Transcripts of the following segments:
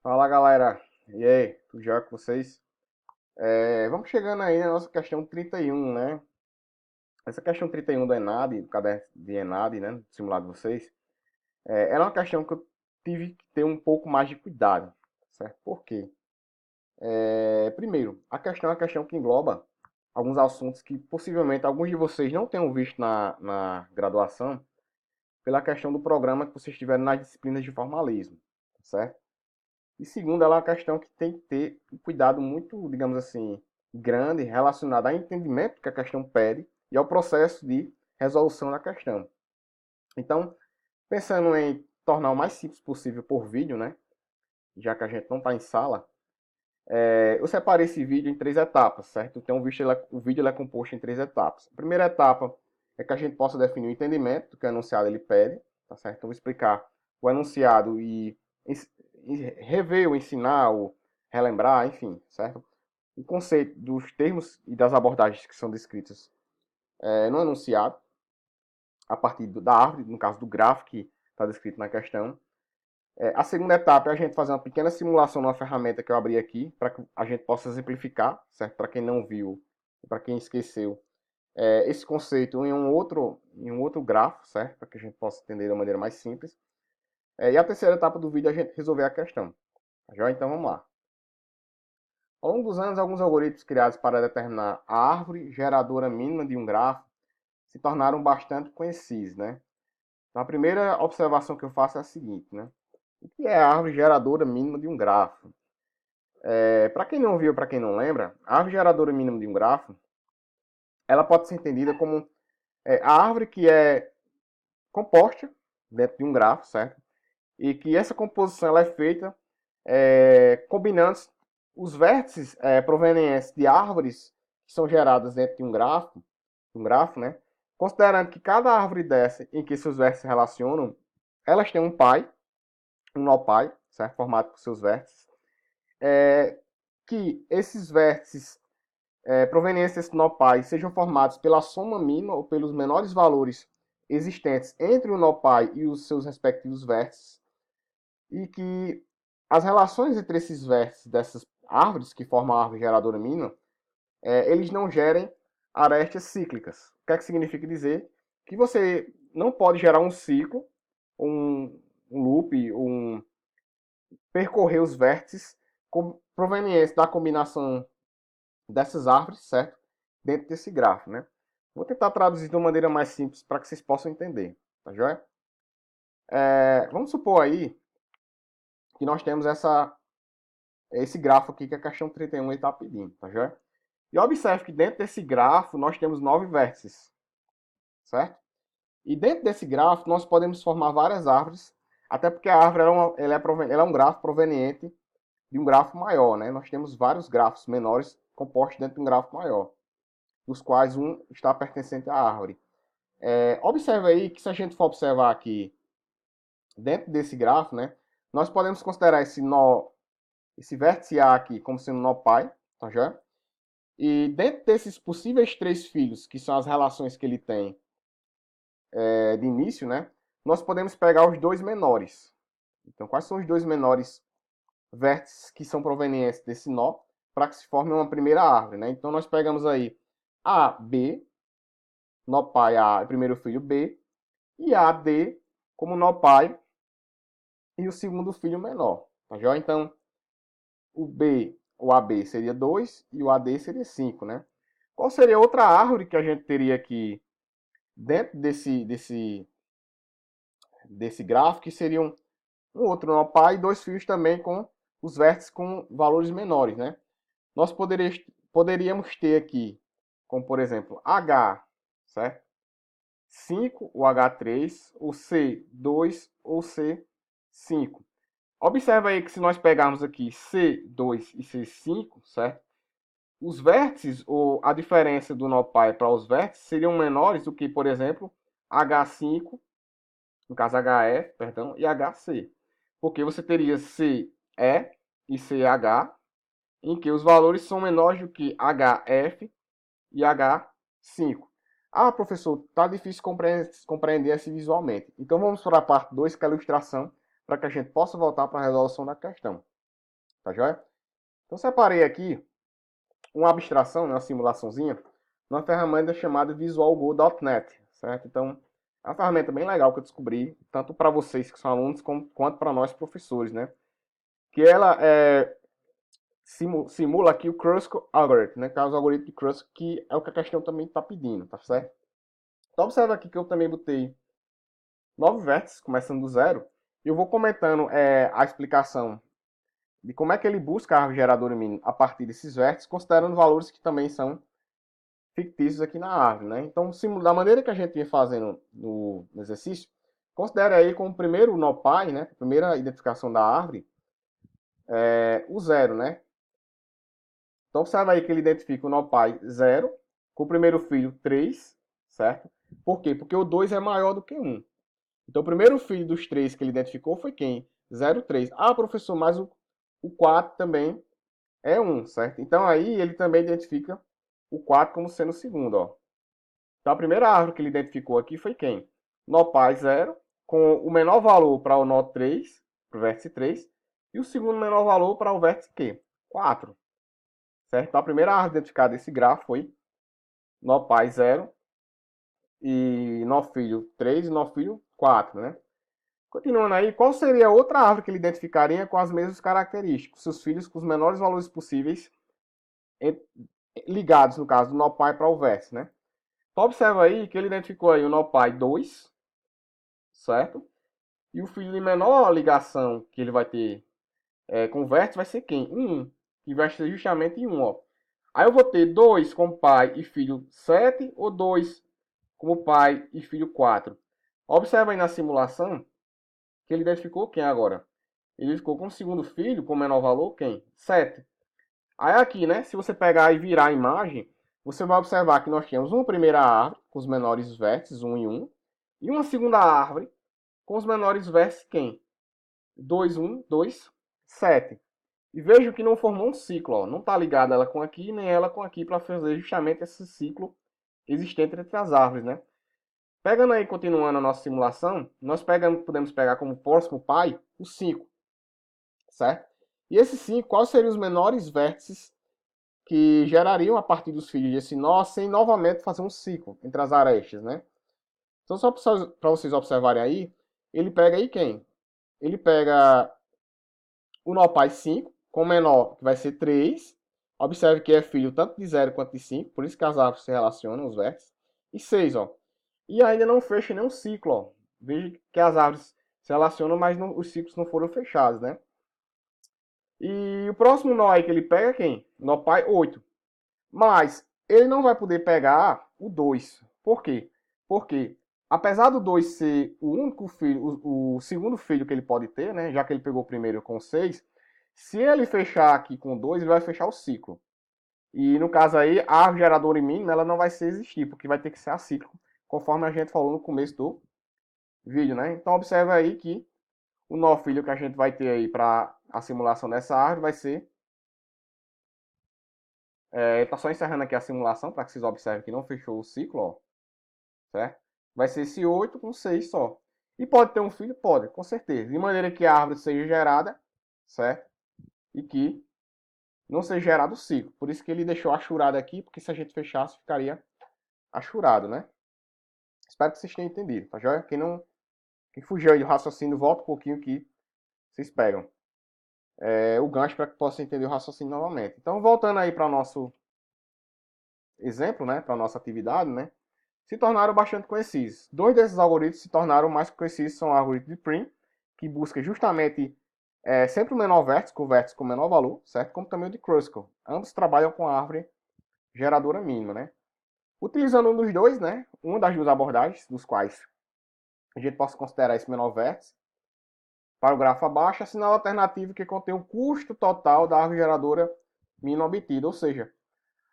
Fala galera, e aí, tudo já com vocês? Vamos chegando aí na nossa questão 31, né? Essa questão 31 do ENAD, do caderno de ENAD, né? Do simulado de vocês, era uma questão que eu tive que ter um pouco mais de cuidado, certo? Por quê? Primeiro, a questão é uma questão que engloba alguns assuntos que possivelmente alguns de vocês não tenham visto na graduação, pela questão do programa que vocês tiveram nas disciplinas de formalismo, certo? E segundo, ela é uma questão que tem que ter um cuidado muito, digamos assim, grande relacionado ao entendimento que a questão pede e ao processo de resolução da questão. Então, pensando em tornar o mais simples possível por vídeo, né? Já que a gente não está em sala, eu separei esse vídeo em três etapas, certo? Então, o vídeo ele é composto em três etapas. A primeira etapa é que a gente possa definir o entendimento do que o enunciado ele pede, tá certo? Então, vou explicar o enunciado e rever, ou ensinar, ou relembrar, enfim, certo? O conceito dos termos e das abordagens que são descritas no enunciado, a partir da árvore, no caso do gráfico que está descrito na questão. A segunda etapa é a gente fazer uma pequena simulação numa ferramenta que eu abri aqui, para que a gente possa exemplificar, certo? Para quem não viu, para quem esqueceu, esse conceito em um outro grafo, certo? Para que a gente possa entender da maneira mais simples. E a terceira etapa do vídeo é a gente resolver a questão. Já então vamos lá. Ao longo dos anos, alguns algoritmos criados para determinar a árvore geradora mínima de um grafo se tornaram bastante conhecidos, né? Então, a primeira observação que eu faço é a seguinte, né? O que é a árvore geradora mínima de um grafo? Para quem não viu, para quem não lembra, a árvore geradora mínima de um grafo, ela pode ser entendida como a árvore que é composta dentro de um grafo, certo? E que essa composição ela é feita combinando os vértices provenientes de árvores que são geradas dentro de um grafo, né? Considerando que cada árvore dessa em que seus vértices se relacionam, elas têm um pai, um nó pai, certo? Formado por seus vértices, que esses vértices provenientes desse nó pai sejam formados pela soma mínima ou pelos menores valores existentes entre o nó pai e os seus respectivos vértices, e que as relações entre esses vértices dessas árvores que formam a árvore geradora mínima, eles não gerem arestas cíclicas. O que é que significa dizer? Que você não pode gerar um ciclo, um loop, percorrer os vértices provenientes da combinação dessas árvores, certo? Dentro desse grafo, né? Vou tentar traduzir de uma maneira mais simples para que vocês possam entender, tá joia? Vamos supor aí que nós temos esse grafo aqui que a questão 31 está pedindo, tá joia? E observe que dentro desse grafo nós temos 9 vértices, certo? E dentro desse grafo nós podemos formar várias árvores, até porque a árvore ela é um grafo proveniente de um grafo maior, né? Nós temos vários grafos menores compostos dentro de um grafo maior, dos quais um está pertencente à árvore. Observe aí que se a gente for observar aqui dentro desse grafo, né, nós podemos considerar esse vértice A aqui como sendo nó pai, tá já? E dentro desses possíveis três filhos, que são as relações que ele tem de início, né, nós podemos pegar os dois menores. Então, quais são os dois menores vértices que são provenientes desse nó para que se forme uma primeira árvore, né? Então, nós pegamos aí A, B, nó pai A, primeiro filho B, e A, D como nó pai e o segundo filho menor, tá já? Então, o AB seria 2 e o AD seria 5, né? Qual seria outra árvore que a gente teria aqui dentro desse gráfico, que seria um outro nó pai e dois fios também com os vértices com valores menores, né? Nós poderíamos ter aqui, como por exemplo, H, certo? 5 o H3, o C2 ou C5. Observa aí que se nós pegarmos aqui C2 e C5, certo? Os vértices, ou a diferença do nó pai para os vértices, seriam menores do que, por exemplo, H5, no caso HF, perdão, e HC. Porque você teria CE e CH, em que os valores são menores do que HF e H5. Ah, professor, tá difícil compreender assim visualmente. Então vamos para a parte 2, que é a ilustração, para que a gente possa voltar para a resolução da questão. Tá joia? Então separei aqui uma abstração, né, uma simulaçãozinha, numa ferramenta chamada VisualGo.net, certo? Então, é uma ferramenta bem legal que eu descobri, tanto para vocês que são alunos, quanto para nós professores, né? Que ela simula aqui o Kruskal Algorithm, né? Que é o algoritmo de Kruskal, que é o que a questão também está pedindo, tá certo? Então, observa aqui que eu também botei 9 vértices, começando do zero, e eu vou comentando a explicação de como é que ele busca a árvore geradora mínima a partir desses vértices, considerando valores que também são fictícios aqui na árvore, né? Então, da maneira que a gente vinha fazendo no exercício, considere aí como primeiro nó pai, né? Primeira identificação da árvore, o zero, né? Então, observa aí que ele identifica o nó pai 0, com o primeiro filho 3, certo? Por quê? Porque o 2 é maior do que 1. Então, o primeiro filho dos 3 que ele identificou foi quem? 0, 3. Ah, professor, mas o 4 também é 1, certo? Então, aí ele também identifica o 4 como sendo o segundo, ó. Então, a primeira árvore que ele identificou aqui foi quem? Nó pai 0, com o menor valor para o nó 3, para o vértice 3, e o segundo menor valor para o vértice Q, 4. Certo? Então, a primeira árvore identificada desse grafo foi nó pai 0 e nó filho 3 e nó filho 4, né? Continuando aí, qual seria a outra árvore que ele identificaria com as mesmas características? Seus filhos com os menores valores possíveis ligados, no caso, do nó pai para o vértice, né? Então, observa aí que ele identificou aí o nó pai 2, certo? E o filho de menor ligação que ele vai ter com o vértice vai ser quem? 1, que vai ser justamente em 1, ó. Aí eu vou ter 2 como pai e filho 7 ou 2 como pai e filho 4. Observa aí na simulação que ele identificou quem agora? Ele ficou com o segundo filho com menor valor quem? 7. Aí aqui, né, se você pegar e virar a imagem, você vai observar que nós temos uma primeira árvore com os menores vértices, 1 e 1, e uma segunda árvore com os menores vértices quem? 2, 1, 2, 7. E vejo que não formou um ciclo, ó. Não está ligada ela com aqui, nem ela com aqui, para fazer justamente esse ciclo existente entre as árvores, né? Pegando aí, continuando a nossa simulação, nós podemos pegar como próximo pai o 5, certo? E esse 5, quais seriam os menores vértices que gerariam a partir dos filhos desse nó, sem novamente fazer um ciclo entre as arestas, né? Então, só para vocês observarem aí, ele pega aí quem? Ele pega o nó pai 5, com o menor, que vai ser 3. Observe que é filho tanto de 0 quanto de 5, por isso que as árvores se relacionam, os vértices. E 6, ó. E ainda não fecha nenhum ciclo, ó. Veja que as árvores se relacionam, mas não, os ciclos não foram fechados, né? E o próximo nó aí que ele pega é quem? Nó pai 8. Mas ele não vai poder pegar o 2. Por quê? Porque, apesar do 2 ser o único filho, o segundo filho que ele pode ter, né? Já que ele pegou o primeiro com 6, se ele fechar aqui com 2, ele vai fechar o ciclo. E no caso aí, a árvore geradora em mínimo, ela não vai ser existir, porque vai ter que ser acíclico, conforme a gente falou no começo do vídeo, né? Então observa aí que o nó filho que a gente vai ter aí para a simulação dessa árvore vai ser... tá só encerrando aqui a simulação para que vocês observem que não fechou o ciclo, ó, certo? Vai ser esse 8 com 6 só. E pode ter um filho? Pode, com certeza. De maneira que a árvore seja gerada, certo? E que não seja gerado o ciclo. Por isso que ele deixou achurado aqui, porque se a gente fechasse, ficaria achurado, né? Espero que vocês tenham entendido, tá joia? Quem fugiu aí do raciocínio, volta um pouquinho que vocês pegam o gancho para que possa entender o raciocínio novamente. Então, voltando aí para o nosso exemplo, né? Para a nossa atividade, né? Se tornaram bastante conhecidos. Dois desses algoritmos se tornaram mais conhecidos, são o algoritmo de Prim, que busca justamente sempre o menor vértice, com o vértice com o menor valor, certo? Como também o de Kruskal. Ambos trabalham com a árvore geradora mínima, né? Utilizando um dos dois, né? Uma das duas abordagens, dos quais a gente possa considerar esse menor vértice, para o grafo abaixo, assinala a alternativa que contém o custo total da árvore geradora mínima obtida, ou seja,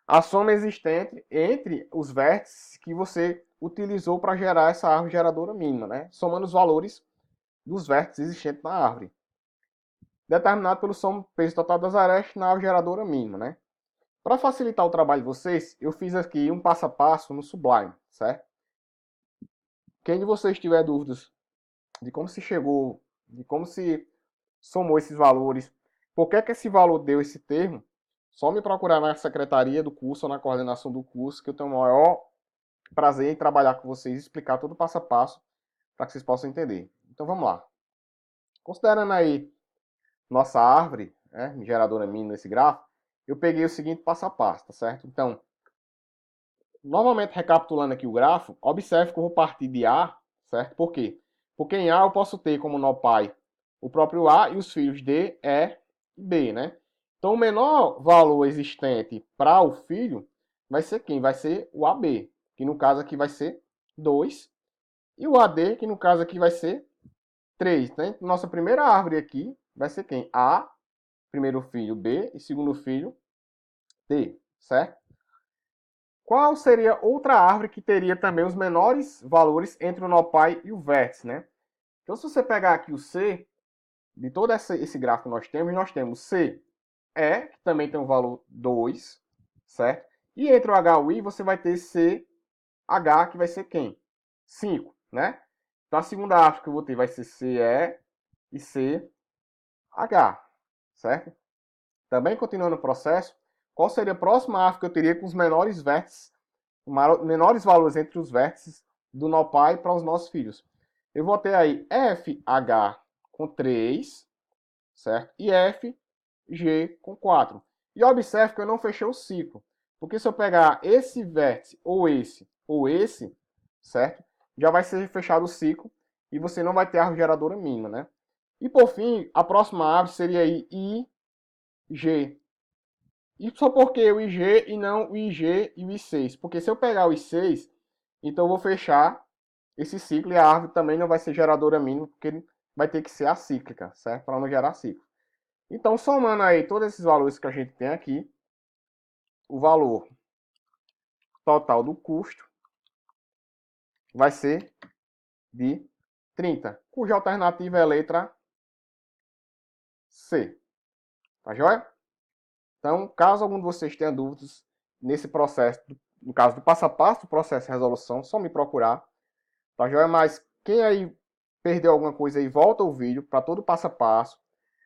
a soma existente entre os vértices que você utilizou para gerar essa árvore geradora mínima, né? Somando os valores dos vértices existentes na árvore, determinado pelo soma peso total das arestas na árvore geradora mínima, né? Para facilitar o trabalho de vocês, eu fiz aqui um passo a passo no Sublime, certo? Quem de vocês tiver dúvidas de como se chegou, de como se somou esses valores, Por que que esse valor deu esse termo? Só me procurar na secretaria do curso ou na coordenação do curso, que eu tenho o maior prazer em trabalhar com vocês e explicar todo o passo a passo para que vocês possam entender. Então vamos lá. Considerando aí nossa árvore, né, geradora mínima nesse gráfico, eu peguei o seguinte passo a passo, tá certo? Então, novamente recapitulando aqui o gráfico, observe que eu vou partir de A, certo? Por quê? Porque em A eu posso ter como nó pai o próprio A e os filhos D, E e B, né? Então o menor valor existente para o filho vai ser quem? Vai ser o AB, que no caso aqui vai ser 2, e o AD, que no caso aqui vai ser 3, né? Nossa primeira árvore aqui vai ser quem? A, primeiro filho B e segundo filho D, certo? Qual seria outra árvore que teria também os menores valores entre o nó pai e o vértice, né? Então, se você pegar aqui o C, de todo esse gráfico que nós temos C, E, que também tem um valor 2, certo? E entre o H e o I, você vai ter C, H, que vai ser quem? 5, né? Então, a segunda árvore que eu vou ter vai ser CE e CH, certo? Também continuando o processo, qual seria a próxima árvore que eu teria com os menores vértices, menores valores entre os vértices do nó pai para os nossos filhos? Eu vou ter aí FH com 3, certo? E FG com 4. E observe que eu não fechei o ciclo. Porque se eu pegar esse vértice, ou esse, certo? Já vai ser fechado o ciclo e você não vai ter árvore geradora mínima, né? E por fim, a próxima árvore seria aí IG. E só porque o IG e não o IG e o I6? Porque se eu pegar o I6, então eu vou fechar esse ciclo e a árvore também não vai ser geradora mínima, porque vai ter que ser acíclica, certo? Para não gerar ciclo. Então, somando aí todos esses valores que a gente tem aqui, o valor total do custo vai ser de 30, cuja alternativa é a letra C. Tá joia? Então, caso algum de vocês tenha dúvidas nesse processo, no caso do passo a passo do processo de resolução, só me procurar. Tá joia? Mas quem aí perdeu alguma coisa aí, volta o vídeo para todo o passo a passo.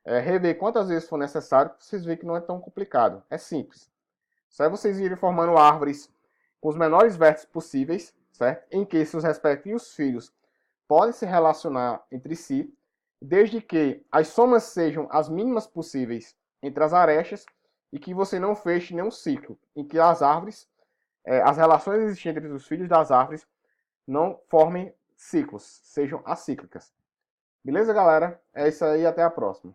Rever quantas vezes for necessário, para vocês verem que não é tão complicado. É simples. Só é vocês irem formando árvores com os menores vértices possíveis, certo? Em que seus respectivos filhos podem se relacionar entre si, desde que as somas sejam as mínimas possíveis entre as arestas e que você não feche nenhum ciclo, em que as árvores, as relações existentes entre os filhos das árvores não formem ciclos, sejam acíclicas. Beleza, galera? É isso aí, até a próxima.